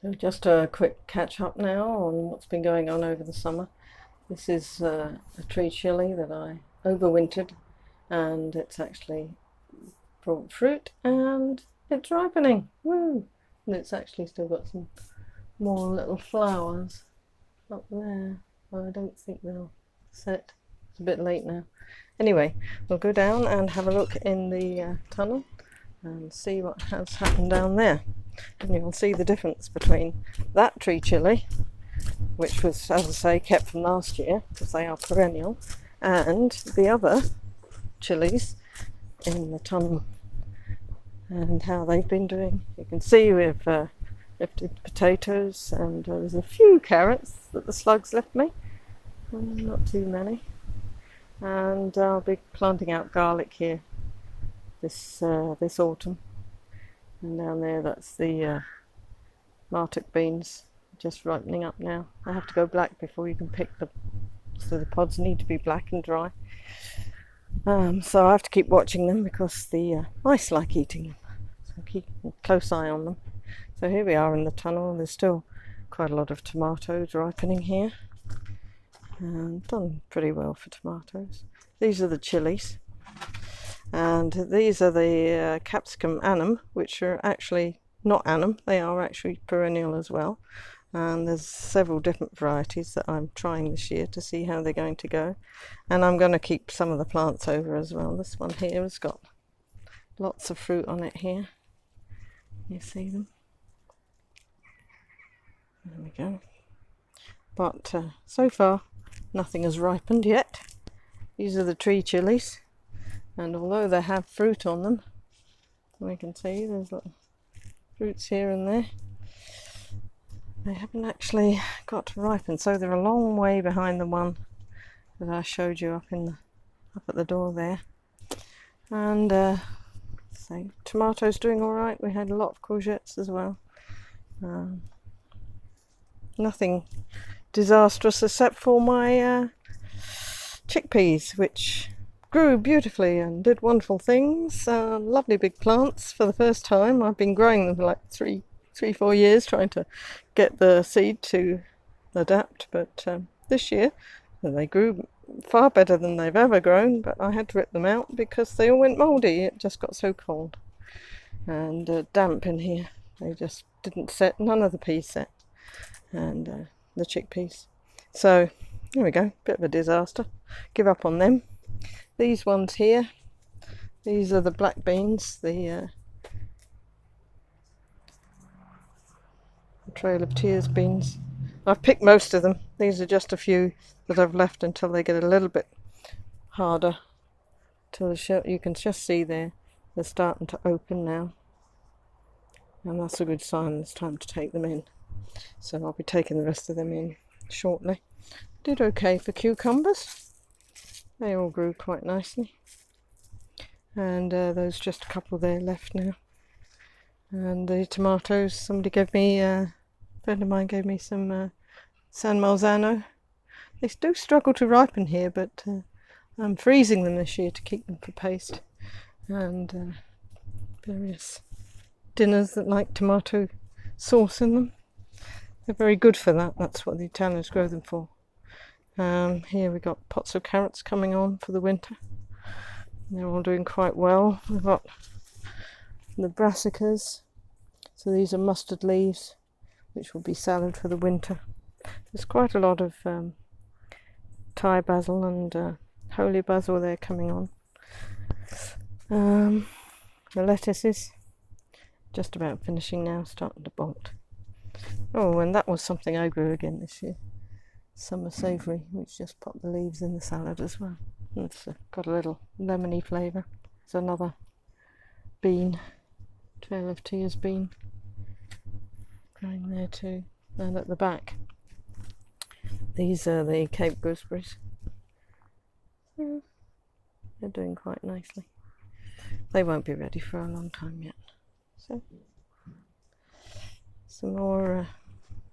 So just a quick catch up now on what's been going on over the summer. This is a tree chili that I overwintered, and it's actually brought fruit and it's ripening. Woo! And it's actually still got some more little flowers up there. I don't think they'll set. It's a bit late now. Anyway, we'll go down and have a look in the tunnel and see what has happened down there. And you'll see the difference between that tree chilli, which was, as I say, kept from last year because they are perennial, and the other chilies in the tunnel and how they've been doing. You can see we've lifted potatoes, and there's a few carrots that the slugs left me, not too many, and I'll be planting out garlic here this autumn. And down there, that's the Martok beans, just ripening up now. I have to go black before you can pick them, so the pods need to be black and dry. So I have to keep watching them because the mice like eating them. So keep a close eye on them. So here we are in the tunnel. There's still quite a lot of tomatoes ripening here. Done pretty well for tomatoes. These are the chilies. And these are the capsicum annum, which are actually not annum, they are actually perennial as well. And there's several different varieties that I'm trying this year to see how they're going to go. And I'm going to keep some of the plants over as well. This one here has got lots of fruit on it here. You see them? There we go. But so far, nothing has ripened yet. These are the tree chilies. And although they have fruit on them, we can see there's little fruits here and there, they haven't actually got to ripen. So they're a long way behind the one that I showed you up at the door there. And so tomatoes doing all right. We had a lot of courgettes as well. Nothing disastrous except for my chickpeas, which grew beautifully and did wonderful things. Lovely big plants for the first time. I've been growing them for like 4 years, trying to get the seed to adapt, but this year they grew far better than they've ever grown, but I had to rip them out because they all went mouldy. It just got so cold and damp in here. They just didn't set. None of the peas set, and the chickpeas. So there we go, bit of a disaster. Give up on them. These ones here, these are the black beans, the Trail of Tears beans. I've picked most of them. These are just a few that I've left until they get a little bit harder. You can just see they're starting to open now. And that's a good sign it's time to take them in. So I'll be taking the rest of them in shortly. Did okay for cucumbers. They all grew quite nicely. And there's just a couple there left now. And the tomatoes, somebody gave me, a friend of mine gave me some San Marzano. They do struggle to ripen here, but I'm freezing them this year to keep them for paste. And various dinners that like tomato sauce in them. They're very good for that. That's what the Italians grow them for. Here we've got pots of carrots coming on for the winter. They're all doing quite well. We've got the brassicas. So these are mustard leaves, which will be salad for the winter. There's quite a lot of Thai basil and holy basil there coming on. The lettuces, just about finishing now, starting to bolt. Oh, and that was something I grew again this year. Summer savoury, which just popped the leaves in the salad as well. It's got a little lemony flavour. There's another bean, Trail of Tears bean, growing there too. And at the back, these are the Cape gooseberries. They're doing quite nicely. They won't be ready for a long time yet. So, some more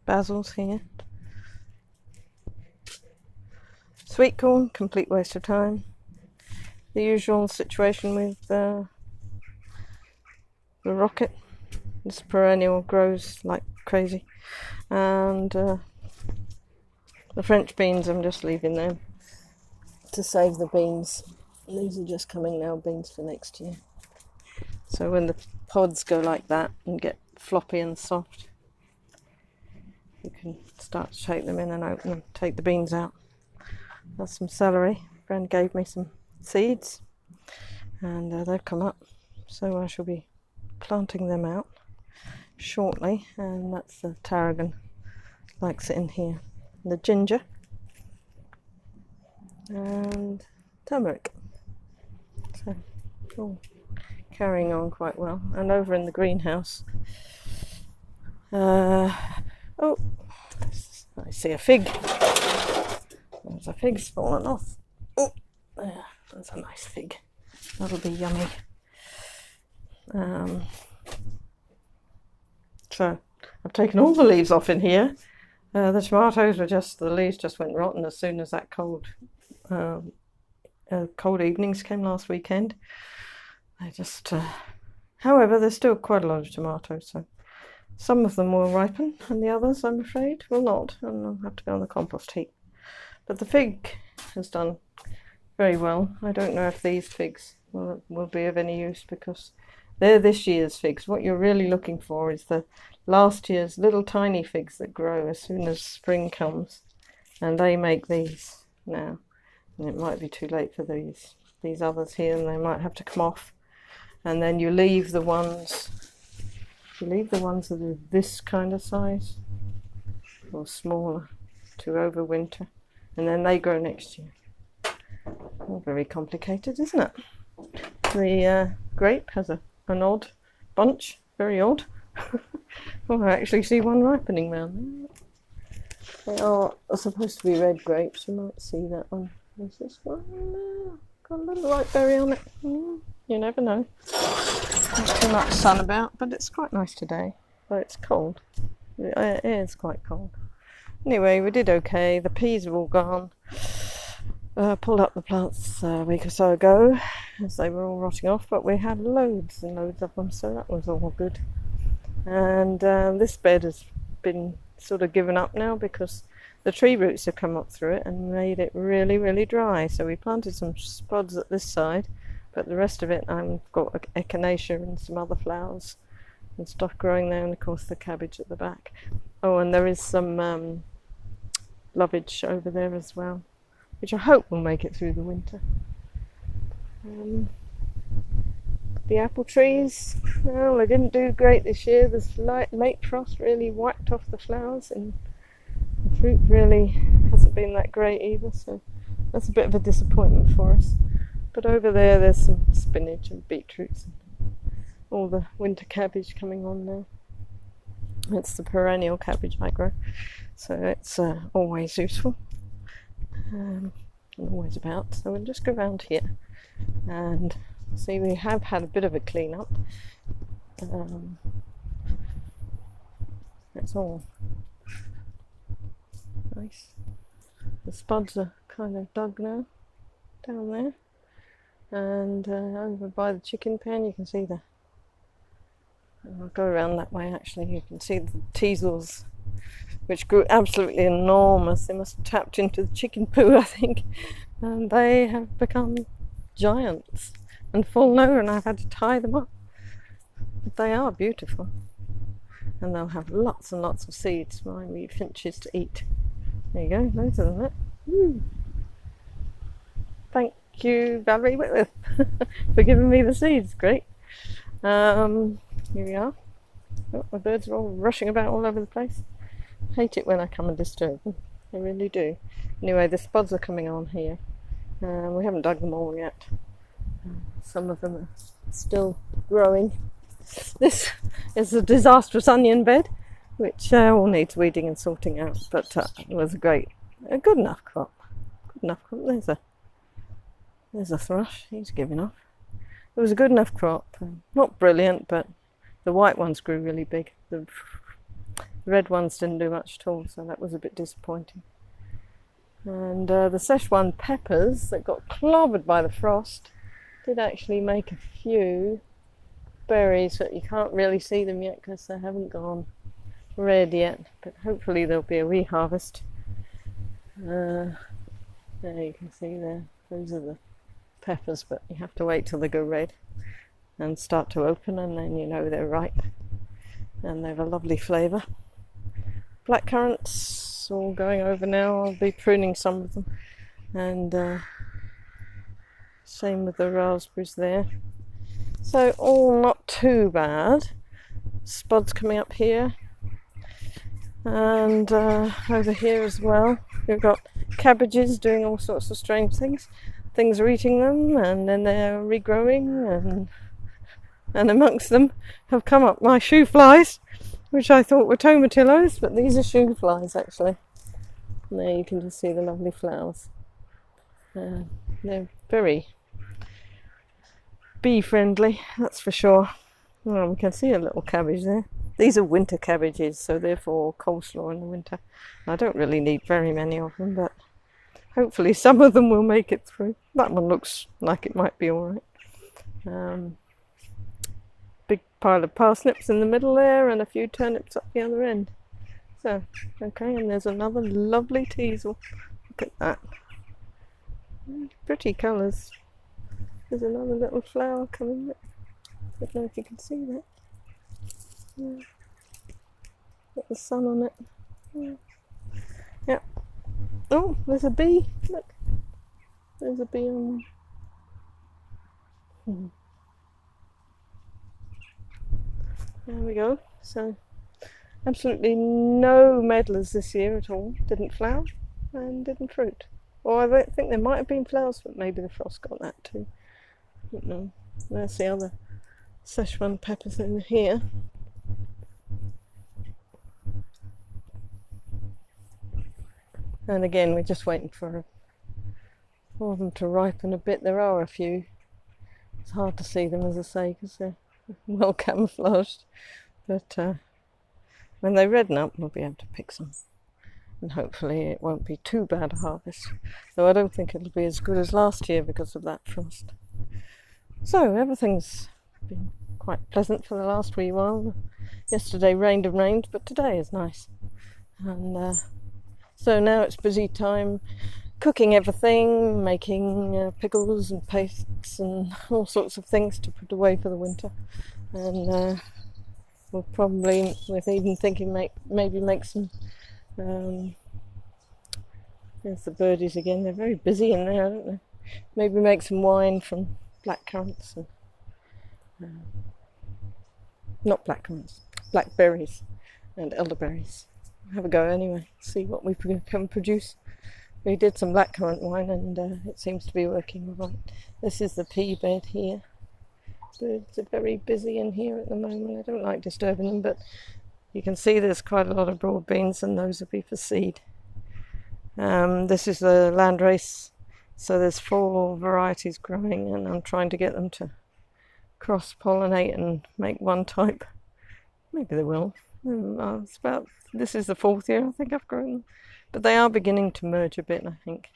basils here. Sweet corn, complete waste of time. The usual situation with the rocket. This perennial grows like crazy. And the French beans, I'm just leaving them to save the beans. These are just coming now, beans for next year. So when the pods go like that and get floppy and soft, you can start to take them in and open them, take the beans out. That's some celery. A friend gave me some seeds and they've come up. So I shall be planting them out shortly. And that's the tarragon, likes it in here. The ginger and turmeric. So all carrying on quite well. And over in the greenhouse, oh, I see a fig. There's a fig's fallen off. Oh, there, that's a nice fig. That'll be yummy. So I've taken all the leaves off in here. The tomatoes were the leaves just went rotten as soon as that cold evenings came last weekend. They just, however, there's still quite a lot of tomatoes, so some of them will ripen and the others, I'm afraid, will not, and I'll have to go on the compost heap. But the fig has done very well. I don't know if these figs will be of any use because they're this year's figs. What you're really looking for is the last year's little tiny figs that grow as soon as spring comes, and they make these now. And it might be too late for these others here, and they might have to come off. And then you leave the ones that are this kind of size or smaller to overwinter, and then they grow next year. All very complicated, isn't it? The grape has an odd bunch, very odd. Oh, I actually see one ripening round there. They are supposed to be red grapes. You might see that one. There's this one there. Got a little white berry on it. You never know. There's too much sun about, but it's quite nice today. Though it's cold. It is quite cold. Anyway, we did okay. The peas are all gone. Pulled up the plants a week or so ago as they were all rotting off, but we had loads and loads of them, so that was all good. And this bed has been sort of given up now because the tree roots have come up through it and made it really, really dry. So we planted some spuds at this side, but the rest of it I've got echinacea and some other flowers and stuff growing there, and of course the cabbage at the back. Oh, and there is some lovage over there as well, which I hope will make it through the winter. The apple trees, well, they didn't do great this year. This late frost really whacked off the flowers, and the fruit really hasn't been that great either, so that's a bit of a disappointment for us. But over there's some spinach and beetroots and all the winter cabbage coming on now. It's the perennial cabbage I grow, so it's always useful and always about. So we'll just go around here and see, we have had a bit of a clean up. That's all nice. The spuds are kind of dug now down there, and over by the chicken pen you can see I'll go around that way actually. You can see the teasels, which grew absolutely enormous. They must have tapped into the chicken poo, I think, and they have become giants and fallen over, and I've had to tie them up. But they are beautiful, and they'll have lots and lots of seeds for my wee finches to eat. There you go, loads of them there. Thank you, Valerie Whitworth, for giving me the seeds. Great. Here we are. Oh, my birds are all rushing about all over the place. Hate it when I come and disturb them. I really do. Anyway, the spuds are coming on here. We haven't dug them all yet. Some of them are still growing. This is a disastrous onion bed, which all needs weeding and sorting out, but it was a good enough crop. Good enough crop. There's a thrush. He's giving off. It was a good enough crop. Not brilliant, but the white ones grew really big. The red ones didn't do much at all, so that was a bit disappointing. And the Szechuan peppers that got clobbered by the frost did actually make a few berries, but you can't really see them yet because they haven't gone red yet, but hopefully there'll be a wee harvest. There you can see there, those are the peppers, but you have to wait till they go red and start to open, and then you know they're ripe and they have a lovely flavour. Black currants all going over now. I'll be pruning some of them, and same with the raspberries there. So all not too bad. Spuds coming up here, and over here as well. We've got cabbages doing all sorts of strange things. Things are eating them, and then they're regrowing, and amongst them have come up my shoe flies, which I thought were tomatillos, but these are shoe flies actually. And there you can just see the lovely flowers. They're very bee friendly, that's for sure. Well, we can see a little cabbage there. These are winter cabbages, so therefore coleslaw in the winter. I don't really need very many of them, but hopefully some of them will make it through. That one looks like it might be alright. Big pile of parsnips in the middle there, and a few turnips up the other end. So, okay, and there's another lovely teasel. Look at that. Pretty colours. There's another little flower coming up. I don't know if you can see that. Yeah. Got the sun on it. Yeah. Oh, there's a bee. Look. There's a bee on there. There we go. So, absolutely no medlars this year at all. Didn't flower and didn't fruit. Or I don't think there might have been flowers, but maybe the frost got that too. I don't know. There's the other Szechuan peppers in here. And again, we're just waiting for them to ripen a bit. There are a few. It's hard to see them, as I say, because they're well camouflaged. But when they redden up, we'll be able to pick some. And hopefully it won't be too bad a harvest. Though I don't think it'll be as good as last year because of that frost. So everything's been quite pleasant for the last wee while. Yesterday rained and rained, but today is nice. And so now it's busy time cooking everything, making pickles and pastes and all sorts of things to put away for the winter. And we'll probably, we're even thinking maybe make some, there's the birdies again, they're very busy in there, aren't they? Maybe make some wine from black currants and not black currants, blackberries and elderberries. Have a go anyway, see what we can produce. We did some blackcurrant wine, and it seems to be working all right. This is the pea bed here. Birds are very busy in here at the moment. I don't like disturbing them, but you can see there's quite a lot of broad beans, and those will be for seed. This is the landrace, so there's 4 varieties growing, and I'm trying to get them to cross-pollinate and make one type. Maybe they will. This is the 4th year I think I've grown them, but they are beginning to merge a bit, I think.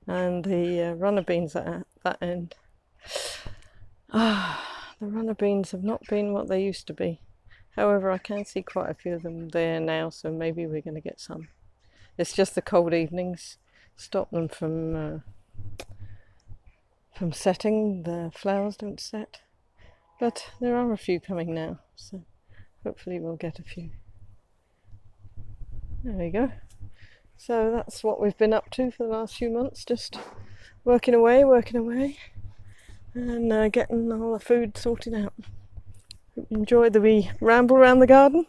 And the runner beans at that end. The runner beans have not been what they used to be. However, I can see quite a few of them there now, so maybe we're going to get some. It's just the cold evenings stop them from setting. The flowers don't set, but there are a few coming now, so hopefully we'll get a few. There we go. So that's what we've been up to for the last few months, just working away, and getting all the food sorted out. Enjoy the wee ramble around the garden.